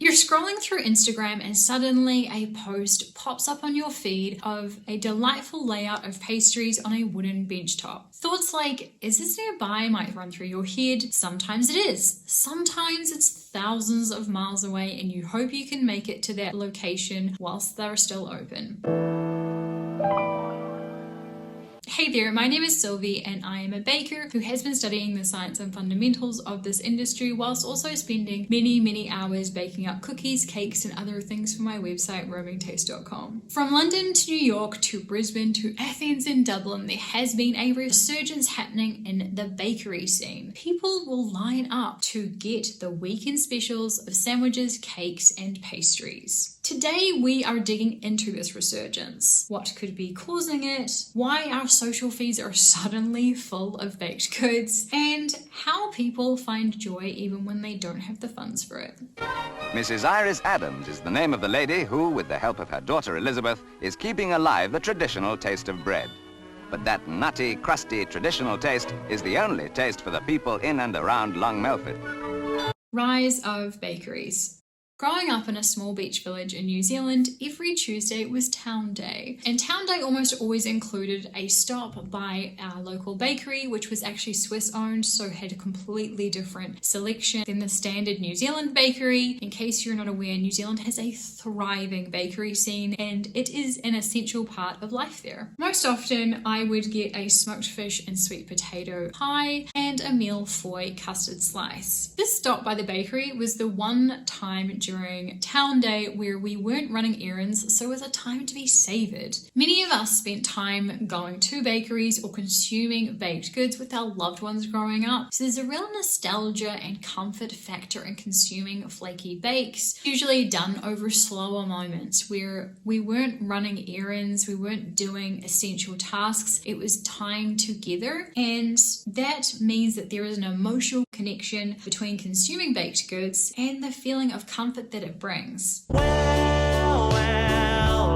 You're scrolling through Instagram and suddenly a post pops up on your feed of a delightful layout of pastries on a wooden bench top. Thoughts like, is this nearby, might run through your head. Sometimes it is. Sometimes it's thousands of miles away and you hope you can make it to that location whilst they're still open. Hey there, my name is Sylvie and I am a baker who has been studying the science and fundamentals of this industry whilst also spending many hours baking up cookies, cakes and other things for my website roamingtaste.com. From London to New York to Brisbane to Athens and Dublin, there has been a resurgence happening in the bakery scene. People will line up to get the weekend specials of sandwiches, cakes and pastries. Today we are digging into this resurgence. What could be causing it? Why our social feeds are suddenly full of baked goods? And how people find joy even when they don't have the funds for it. Mrs. Iris Adams is the name of the lady who, with the help of her daughter Elizabeth, is keeping alive the traditional taste of bread. But that nutty, crusty, traditional taste is the only taste for the people in and around Long Melford. Rise of bakeries. Growing up in a small beach village in New Zealand, every Tuesday was Town Day. And Town Day almost always included a stop by our local bakery, which was actually Swiss owned, so had a completely different selection than the standard New Zealand bakery. In case you're not aware, New Zealand has a thriving bakery scene and it is an essential part of life there. Most often, I would get a smoked fish and sweet potato pie and a mille-feuille custard slice. This stop by the bakery was the one time during Town Day where we weren't running errands, so it was a time to be savoured. Many of us spent time going to bakeries or consuming baked goods with our loved ones growing up, so there's a real nostalgia and comfort factor in consuming flaky bakes, usually done over slower moments where we weren't running errands, we weren't doing essential tasks, it was time together, and that means that there is an emotional connection between consuming baked goods and the feeling of comfort that it brings. Well,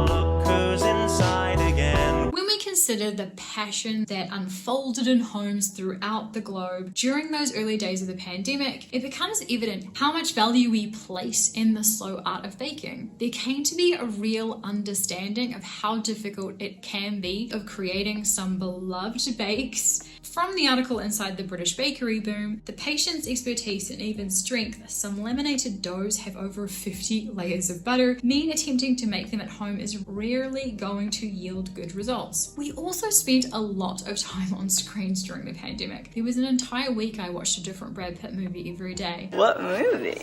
look who's inside again. When we consider the passion that unfolded in homes throughout the globe during those early days of the pandemic, it becomes evident how much value we place in the slow art of baking. There came to be a real understanding of how difficult it can be of creating some beloved bakes. From the article inside the British bakery boom, the patience, expertise and even strength some laminated doughs have over 50 layers of butter mean attempting to make them at home is rarely going to yield good results. We also spent a lot of time on screens during the pandemic. There was an entire week I watched a different Brad Pitt movie every day. What movie?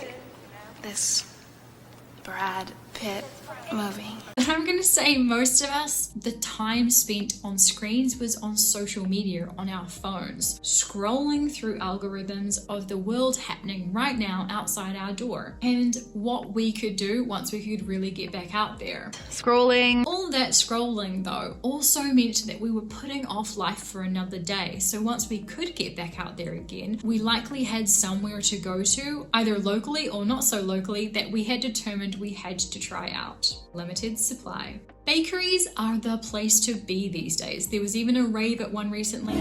This Brad Pitt movie. But I'm going to say most of us, the time spent on screens was on social media, on our phones, scrolling through algorithms of the world happening right now outside our door and what we could do once we could really get back out there. Scrolling. All that scrolling though also meant that we were putting off life for another day. So once we could get back out there again, we likely had somewhere to go to, either locally or not so locally, that we had determined we had to try out. Limited supply. Bakeries are the place to be these days. There was even a rave at one recently.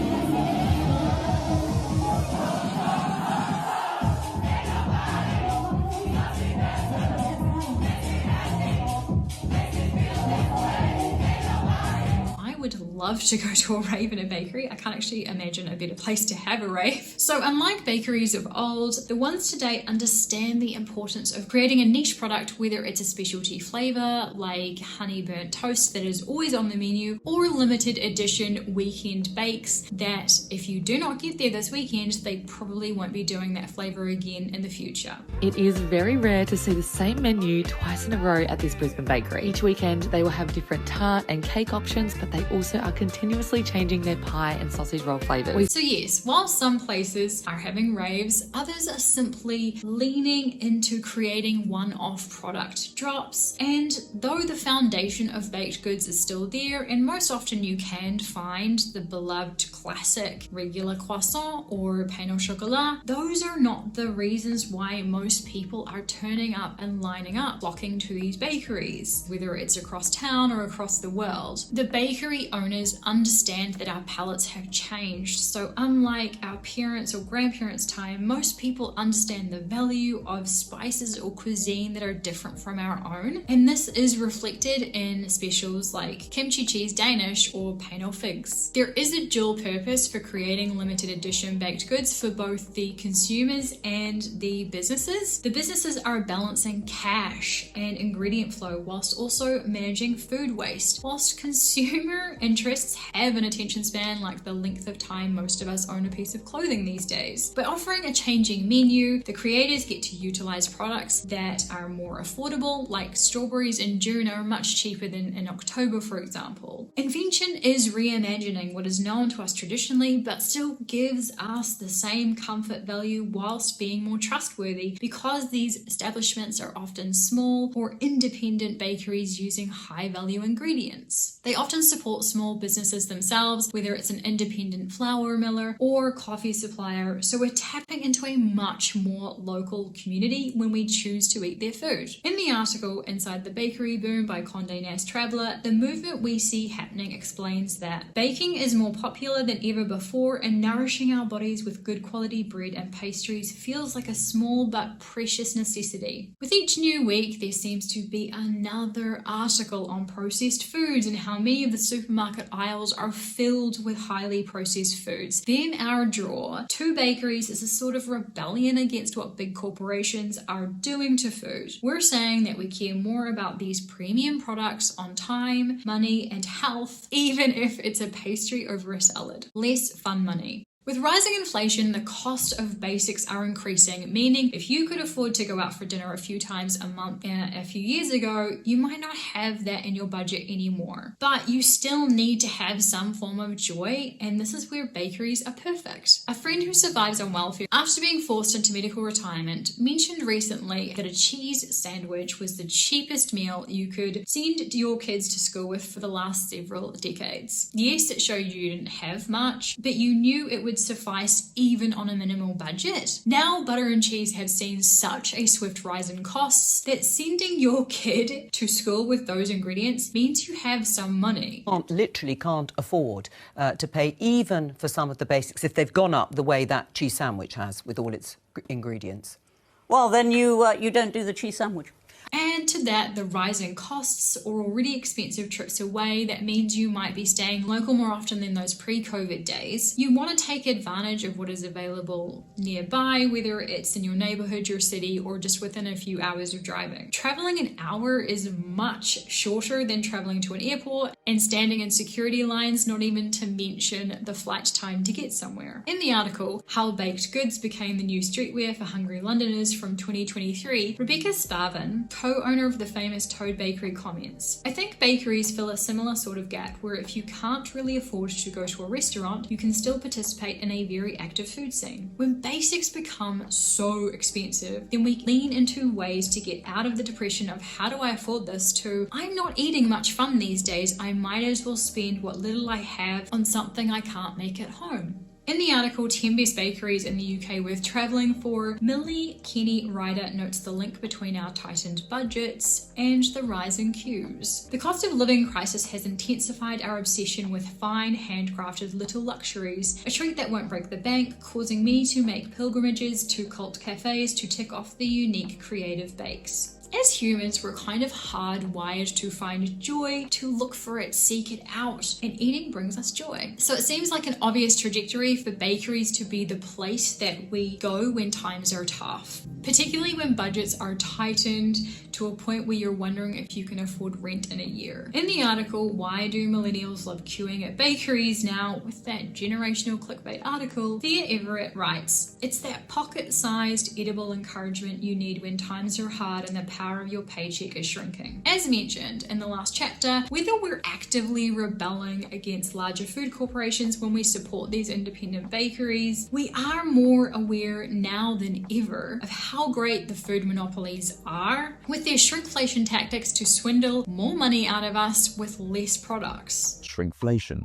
Would love to go to a rave in a bakery. I can't actually imagine a better place to have a rave. So unlike bakeries of old, the ones today understand the importance of creating a niche product, whether it's a specialty flavor like honey burnt toast that is always on the menu, or limited edition weekend bakes that if you do not get there this weekend, they probably won't be doing that flavor again in the future. It is very rare to see the same menu twice in a row at this Brisbane bakery. Each weekend they will have different tart and cake options, but they also are continuously changing their pie and sausage roll flavours. So yes, while some places are having raves, others are simply leaning into creating one-off product drops. And though the foundation of baked goods is still there, and most often you can find the beloved classic regular croissant or pain au chocolat, those are not the reasons why most people are turning up and lining up, flocking to these bakeries, whether it's across town or across the world. The bakery owners understand that our palates have changed, so unlike our parents parents' or grandparents' time, most people understand the value of spices or cuisine that are different from our own, and this is reflected in specials like kimchi cheese Danish or pain au figs. There is a dual purpose for creating limited edition baked goods for both the consumers and the businesses. The businesses are balancing cash and ingredient flow whilst also managing food waste, whilst consumer interests have an attention span like the length of time most of us own a piece of clothing these days. By offering a changing menu, the creators get to utilize products that are more affordable, like strawberries in June are much cheaper than in October, for example. Invention is reimagining what is known to us traditionally, but still gives us the same comfort value whilst being more trustworthy, because these establishments are often small or independent bakeries using high value ingredients. They often support small businesses themselves, whether it's an independent flour miller or coffee supplier, so we're tapping into a much more local community when we choose to eat their food. In the article Inside the Bakery Boom by Condé Nast Traveler, the movement we see happening explains that baking is more popular than ever before, and nourishing our bodies with good quality bread and pastries feels like a small but precious necessity. With each new week, there seems to be another article on processed foods and how many of the supermarket aisles are filled with highly processed foods. Then our draw, Two Bakeries is a sort of rebellion against what big corporations are doing to food. We're saying that we care more about these premium products on time, money, and health, even if it's a pastry over a salad. Less fun money. With rising inflation, the cost of basics are increasing, meaning if you could afford to go out for dinner a few times a month a few years ago, you might not have that in your budget anymore. But you still need to have some form of joy, and this is where bakeries are perfect. A friend who survives on welfare after being forced into medical retirement mentioned recently that a cheese sandwich was the cheapest meal you could send your kids to school with for the last several decades. Yes, it showed you didn't have much, but you knew it would suffice even on a minimal budget. Now butter and cheese have seen such a swift rise in costs that sending your kid to school with those ingredients means you have some money. Literally can't afford to pay even for some of the basics if they've gone up the way that cheese sandwich has with all its ingredients. Well, then you don't do the cheese sandwich. Add to that the rising costs or already expensive trips away. That means you might be staying local more often than those pre-COVID days. You want to take advantage of what is available nearby, whether it's in your neighborhood, your city, or just within a few hours of driving. Traveling an hour is much shorter than traveling to an airport and standing in security lines, not even to mention the flight time to get somewhere. In the article, How Baked Goods Became the New Streetwear for Hungry Londoners from 2023, Rebecca Sparvin, co-owner of the famous Toad Bakery, comments, I think bakeries fill a similar sort of gap where if you can't really afford to go to a restaurant, you can still participate in a very active food scene. When basics become so expensive, then we lean into ways to get out of the depression of how do I afford this to I'm not eating much fun these days, I might as well spend what little I have on something I can't make at home. In the article 10 Best Bakeries in the UK Worth Travelling For, Millie Kenny Ryder notes the link between our tightened budgets and the rising queues. The cost of living crisis has intensified our obsession with fine, handcrafted little luxuries, a treat that won't break the bank, causing many to make pilgrimages to cult cafes to tick off the unique creative bakes. As humans, we're kind of hardwired to find joy, to look for it, seek it out, and eating brings us joy. So it seems like an obvious trajectory for bakeries to be the place that we go when times are tough, particularly when budgets are tightened to a point where you're wondering if you can afford rent in a year. In the article, Why Do Millennials Love Queuing at Bakeries Now? With that generational clickbait article, Thea Everett writes, it's that pocket-sized edible encouragement you need when times are hard and the power of your paycheck is shrinking. As mentioned in the last chapter, whether we're actively rebelling against larger food corporations when we support these independent bakeries, we are more aware now than ever of how great the food monopolies are, with their shrinkflation tactics to swindle more money out of us with less products. Shrinkflation.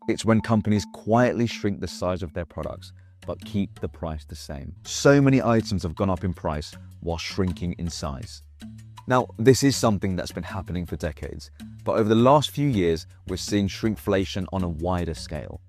It's when companies quietly shrink the size of their products but keep the price the same. So many items have gone up in price while shrinking in size. Now, this is something that's been happening for decades, but over the last few years, we're seeing shrinkflation on a wider scale.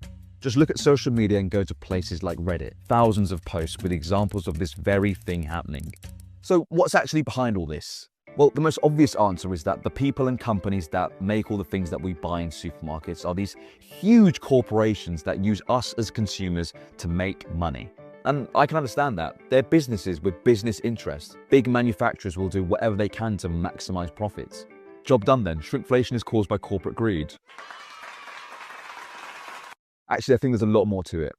Just look at social media and go to places like Reddit. Thousands of posts with examples of this very thing happening. So what's actually behind all this? Well, the most obvious answer is that the people and companies that make all the things that we buy in supermarkets are these huge corporations that use us as consumers to make money. And I can understand that. They're businesses with business interests. Big manufacturers will do whatever they can to maximize profits. Job done then. Shrinkflation is caused by corporate greed. Actually, I think there's a lot more to it.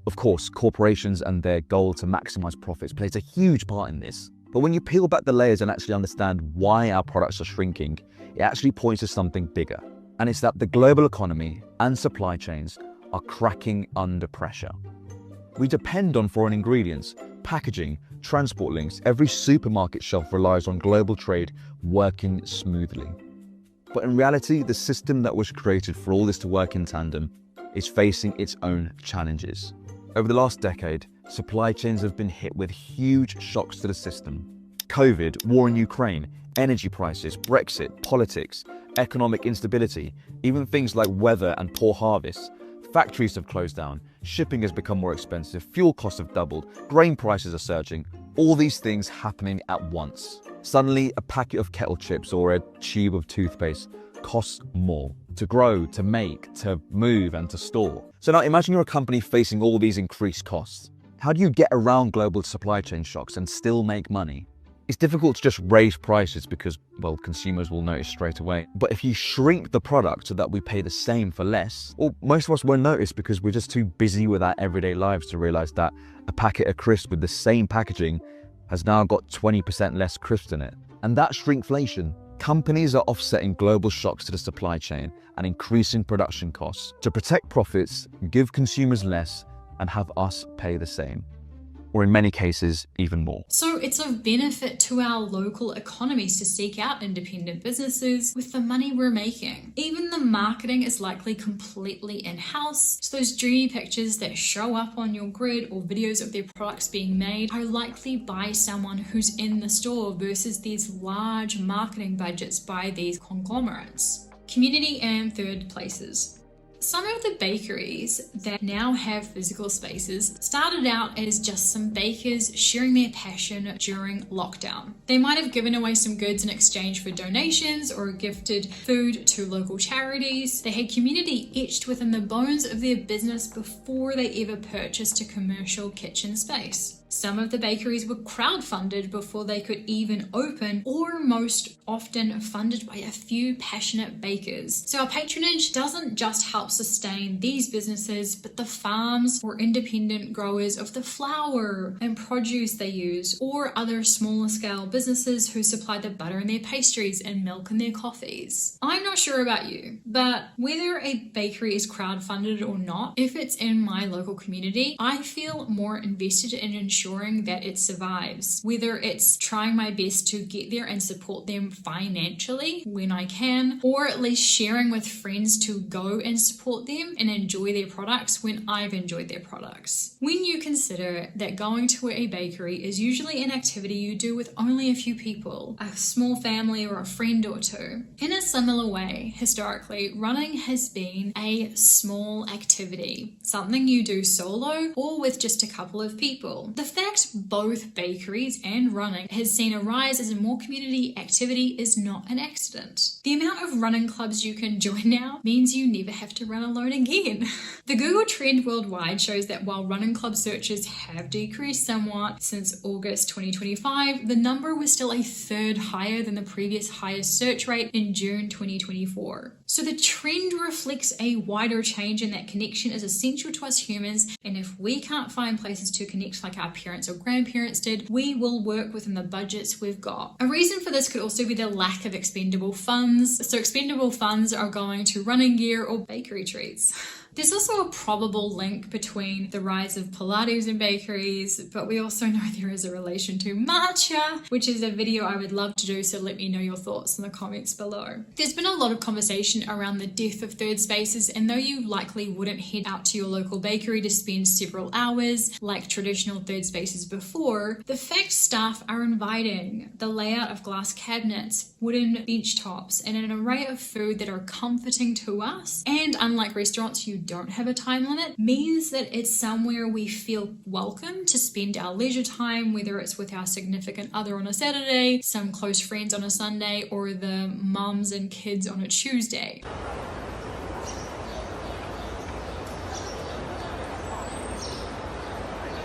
Of course, corporations and their goal to maximize profits plays a huge part in this. But when you peel back the layers and actually understand why our products are shrinking, it actually points to something bigger. And it's that the global economy and supply chains are cracking under pressure. We depend on foreign ingredients, packaging, transport links. Every supermarket shelf relies on global trade working smoothly. But in reality, the system that was created for all this to work in tandem is facing its own challenges. Over the last decade, supply chains have been hit with huge shocks to the system. COVID, war in Ukraine, energy prices, Brexit, politics, economic instability, even things like weather and poor harvests. Factories have closed down, shipping has become more expensive, fuel costs have doubled, grain prices are surging, all these things happening at once. Suddenly, a packet of kettle chips or a tube of toothpaste costs more to grow, to make, to move, and to store. So now imagine you're a company facing all these increased costs. How do you get around global supply chain shocks and still make money? It's difficult to just raise prices because, well, consumers will notice straight away. But if you shrink the product so that we pay the same for less, well, most of us won't notice because we're just too busy with our everyday lives to realize that a packet of crisps with the same packaging has now got 20% less crisps in it. And that's shrinkflation. Companies are offsetting global shocks to the supply chain and increasing production costs to protect profits, give consumers less, and have us pay the same. Or in many cases, even more. So it's of benefit to our local economies to seek out independent businesses with the money we're making. Even the marketing is likely completely in-house, so those dreamy pictures that show up on your grid or videos of their products being made are likely by someone who's in the store versus these large marketing budgets by these conglomerates. Community and third places. Some of the bakeries that now have physical spaces started out as just some bakers sharing their passion during lockdown. They might have given away some goods in exchange for donations or gifted food to local charities. They had community etched within the bones of their business before they ever purchased a commercial kitchen space. Some of the bakeries were crowdfunded before they could even open, or most often funded by a few passionate bakers. So our patronage doesn't just help sustain these businesses, but the farms or independent growers of the flour and produce they use, or other smaller scale businesses who supply the butter in their pastries and milk in their coffees. I'm not sure about you, but whether a bakery is crowdfunded or not, if it's in my local community, I feel more invested in ensuring that it survives. Whether it's trying my best to get there and support them financially when I can, or at least sharing with friends to go and support them and enjoy their products when I've enjoyed their products. When you consider that going to a bakery is usually an activity you do with only a few people, a small family or a friend or two. In a similar way, historically, running has been a small activity, something you do solo or with just a couple of people. The fact both bakeries and running has seen a rise as a more community activity is not an accident. The amount of running clubs you can join now means you never have to run alone again. The Google trend worldwide shows that while running club searches have decreased somewhat since August 2025, the number was still a third higher than the previous highest search rate in June 2024. So the trend reflects a wider change in that connection is essential to us humans, and if we can't find places to connect like our parents or grandparents did, we will work within the budgets we've got. A reason for this could also be the lack of expendable funds. So expendable funds are going to running gear or bakery treats. There's also a probable link between the rise of Pilates in bakeries, but we also know there is a relation to matcha, which is a video I would love to do, so let me know your thoughts in the comments below. There's been a lot of conversation around the death of third spaces, and though you likely wouldn't head out to your local bakery to spend several hours like traditional third spaces before, the fact staff are inviting, the layout of glass cabinets, wooden bench tops, and an array of food that are comforting to us, and unlike restaurants, you don't have a time limit means that it's somewhere we feel welcome to spend our leisure time, whether it's with our significant other on a Saturday, some close friends on a Sunday, or the mums and kids on a Tuesday.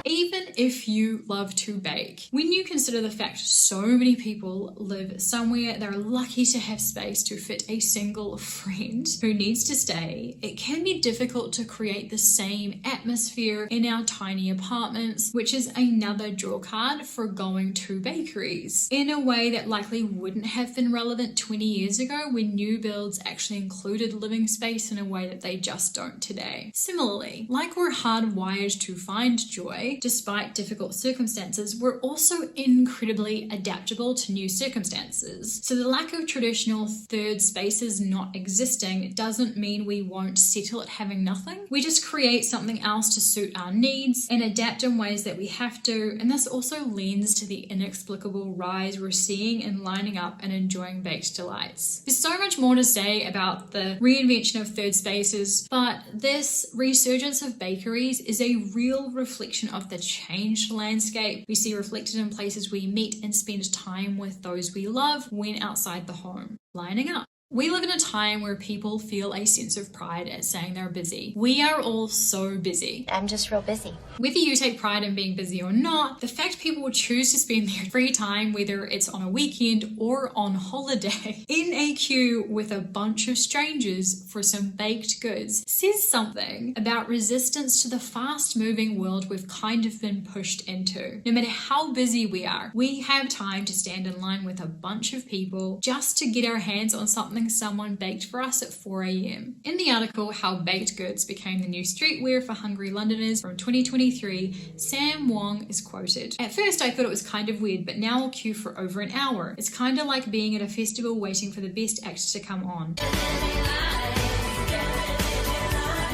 Even if you love to bake, when you consider the fact so many people live somewhere they're lucky to have space to fit a single friend who needs to stay, it can be difficult to create the same atmosphere in our tiny apartments, which is another draw card for going to bakeries in a way that likely wouldn't have been relevant 20 years ago when new builds actually included living space in a way that they just don't today. Similarly, like we're hardwired to find joy, despite difficult circumstances, we're also incredibly adaptable to new circumstances. So the lack of traditional third spaces not existing doesn't mean we won't settle at having nothing. We just create something else to suit our needs and adapt in ways that we have to, and this also lends to the inexplicable rise we're seeing in lining up and enjoying baked delights. There's so much more to say about the reinvention of third spaces, but this resurgence of bakeries is a real reflection of the changed landscape we see reflected in places we meet and spend time with those we love when outside the home, lining up. We live in a time where people feel a sense of pride at saying they're busy. We are all so busy. I'm just real busy. Whether you take pride in being busy or not, the fact people will choose to spend their free time, whether it's on a weekend or on holiday, in a queue with a bunch of strangers for some baked goods says something about resistance to the fast-moving world we've kind of been pushed into. No matter how busy we are, we have time to stand in line with a bunch of people just to get our hands on something someone baked for us at 4 a.m. In the article How Baked Goods Became the New Streetwear for Hungry Londoners from 2023, Sam Wong is quoted. At first I thought it was kind of weird, but now I'll queue for over an hour. It's kind of like being at a festival waiting for the best act to come on.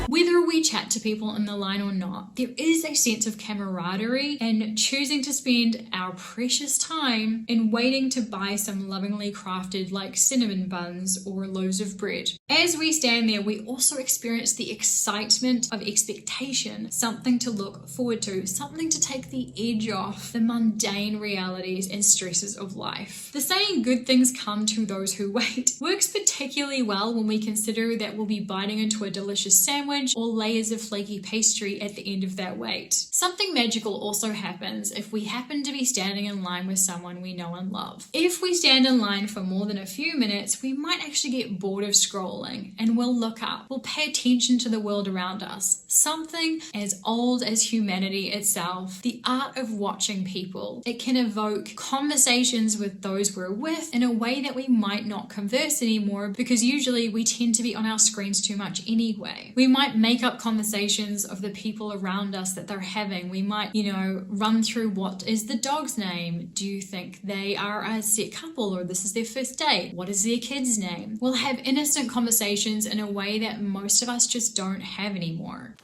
Whether we chat to people in the line or not, there is a sense of camaraderie and choosing to spend our precious time in waiting to buy some lovingly crafted like cinnamon buns or loaves of bread. As we stand there, we also experience the excitement of expectation, something to look forward to, something to take the edge off the mundane realities and stresses of life. The saying good things come to those who wait works particularly well when we consider that we'll be biting into a delicious sandwich or layers of flaky pastry at the end of that wait. Something magical also happens if we happen to be standing in line with someone we know and love. If we stand in line for more than a few minutes, we might actually get bored of scrolling and we'll look up. We'll pay attention to the world around us. Something as old as humanity itself, the art of watching people. It can evoke conversations with those we're with in a way that we might not converse anymore because usually we tend to be on our screens too much anyway. We might make up conversations of the people around us that they're having. We might, run through what is the dog's name? Do you think they are a set couple or this is their first date? What is their kid's name? We'll have innocent conversations in a way that most of us just don't have anymore.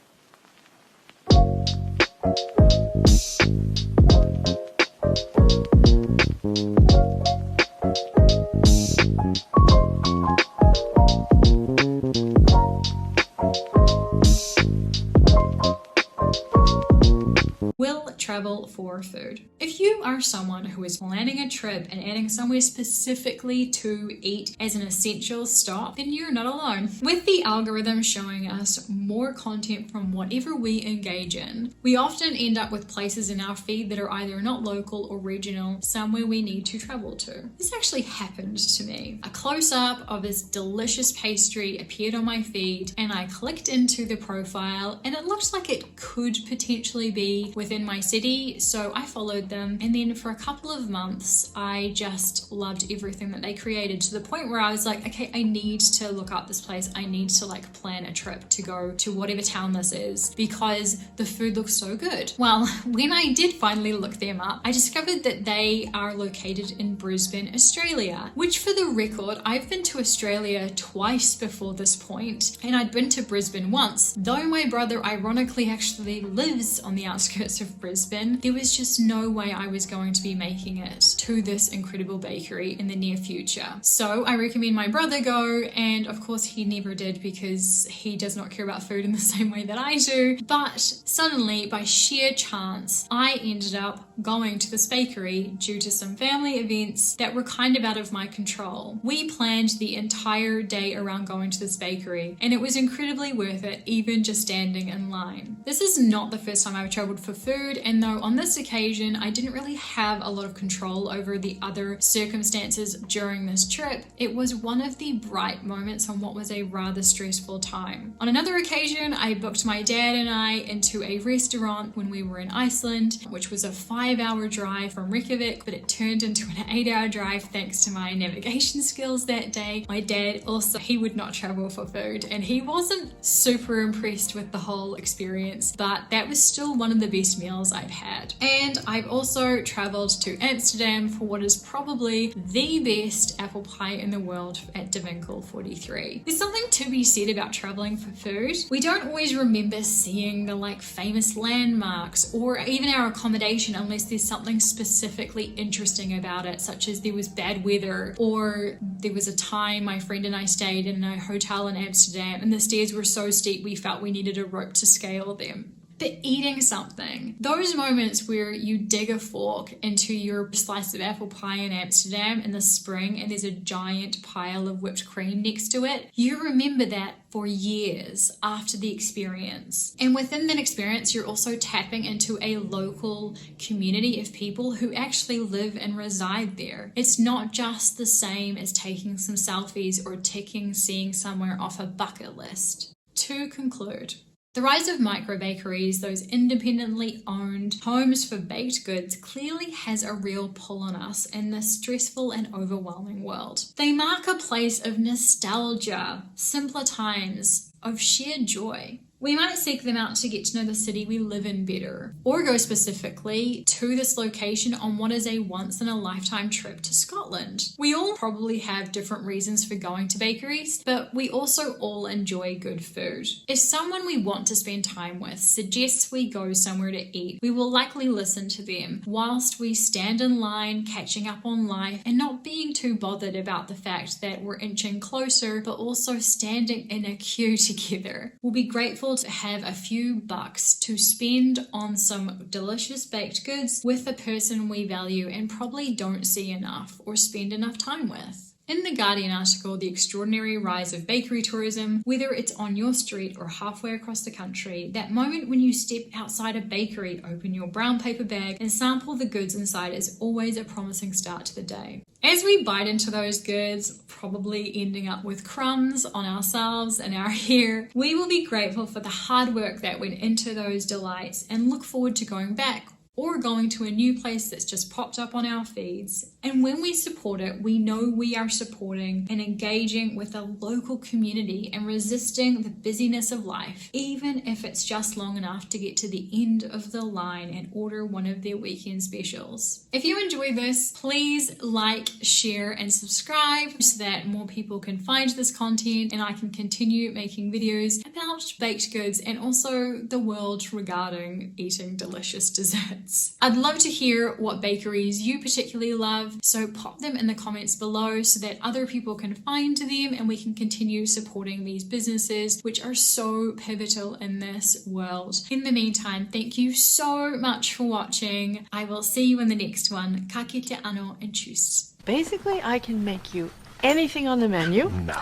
Will travel for food. If you are someone who is planning a trip and adding somewhere specifically to eat as an essential stop, then you're not alone. With the algorithm showing us more content from whatever we engage in, we often end up with places in our feed that are either not local or regional, somewhere we need to travel to. This actually happened to me. A close-up of this delicious pastry appeared on my feed and I clicked into the profile and it looked like it could potentially be within my city, so I followed them, and then for a couple of months I just loved everything that they created, to the point where I was like, okay, I need to look up this place. I need to plan a trip to go to whatever town this is because the food looks so good. Well, when I did finally look them up, I discovered that they are located in Brisbane, Australia, which for the record, I've been to Australia twice before this point, and I'd been to Brisbane once, though my brother ironically actually lives on the outskirts of Brisbane. then, there was just no way I was going to be making it to this incredible bakery in the near future. So I recommend my brother go, and of course he never did because he does not care about food in the same way that I do. But suddenly, by sheer chance, I ended up going to this bakery due to some family events that were kind of out of my control. We planned the entire day around going to this bakery, and it was incredibly worth it, even just standing in line. This is not the first time I've traveled for food, and though on this occasion I didn't really have a lot of control over the other circumstances during this trip, it was one of the bright moments on what was a rather stressful time. On another occasion, I booked my dad and I into a restaurant when we were in Iceland, which was a 5-hour drive from Reykjavik, but it turned into an 8-hour drive thanks to my navigation skills that day. My dad also, he would not travel for food, and he wasn't super impressed with the whole experience, but that was still one of the best meals I've had. And I've also traveled to Amsterdam for what is probably the best apple pie in the world at De Winkel 43. There's something to be said about traveling for food. We don't always remember seeing the famous landmarks or even our accommodation unless there's something specifically interesting about it, such as there was bad weather, or there was a time my friend and I stayed in a hotel in Amsterdam and the stairs were so steep we felt we needed a rope to scale them. But eating something, those moments where you dig a fork into your slice of apple pie in Amsterdam in the spring and there's a giant pile of whipped cream next to it, you remember that for years after the experience. And within that experience, you're also tapping into a local community of people who actually live and reside there. It's not just the same as taking some selfies or ticking seeing somewhere off a bucket list. To conclude, the rise of micro bakeries, those independently owned homes for baked goods, clearly has a real pull on us in this stressful and overwhelming world. They mark a place of nostalgia, simpler times, of sheer joy. We might seek them out to get to know the city we live in better, or go specifically to this location on what is a once-in-a-lifetime trip to Scotland. We all probably have different reasons for going to bakeries, but we also all enjoy good food. If someone we want to spend time with suggests we go somewhere to eat, we will likely listen to them, whilst we stand in line, catching up on life, and not being too bothered about the fact that we're inching closer, but also standing in a queue together. We'll be grateful to have a few bucks to spend on some delicious baked goods with a person we value and probably don't see enough or spend enough time with. In the Guardian article, The Extraordinary Rise of Bakery Tourism, whether it's on your street or halfway across the country, that moment when you step outside a bakery, open your brown paper bag and sample the goods inside is always a promising start to the day. As we bite into those goods, probably ending up with crumbs on ourselves and our hair, we will be grateful for the hard work that went into those delights and look forward to going back or going to a new place that's just popped up on our feeds. And when we support it, we know we are supporting and engaging with a local community and resisting the busyness of life, even if it's just long enough to get to the end of the line and order one of their weekend specials. If you enjoy this, please like, share, and subscribe so that more people can find this content and I can continue making videos about baked goods and also the world regarding eating delicious desserts. I'd love to hear what bakeries you particularly love, so pop them in the comments below so that other people can find them and we can continue supporting these businesses which are so pivotal in this world. In the meantime, thank you so much for watching. I will see you in the next one. Ka kite anō and tschüss. Basically, I can make you anything on the menu. No.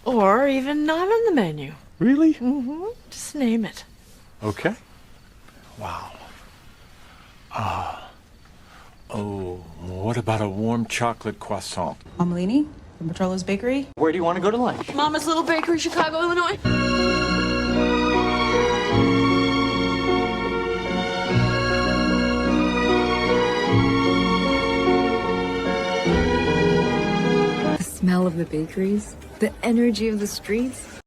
Or even not on the menu. Really? Mm-hmm. Just name it. Okay. Wow. Oh, what about a warm chocolate croissant? Amelini from Petrola's Bakery. Where do you want to go to lunch? Mama's Little Bakery, Chicago, Illinois. The smell of the bakeries, the energy of the streets.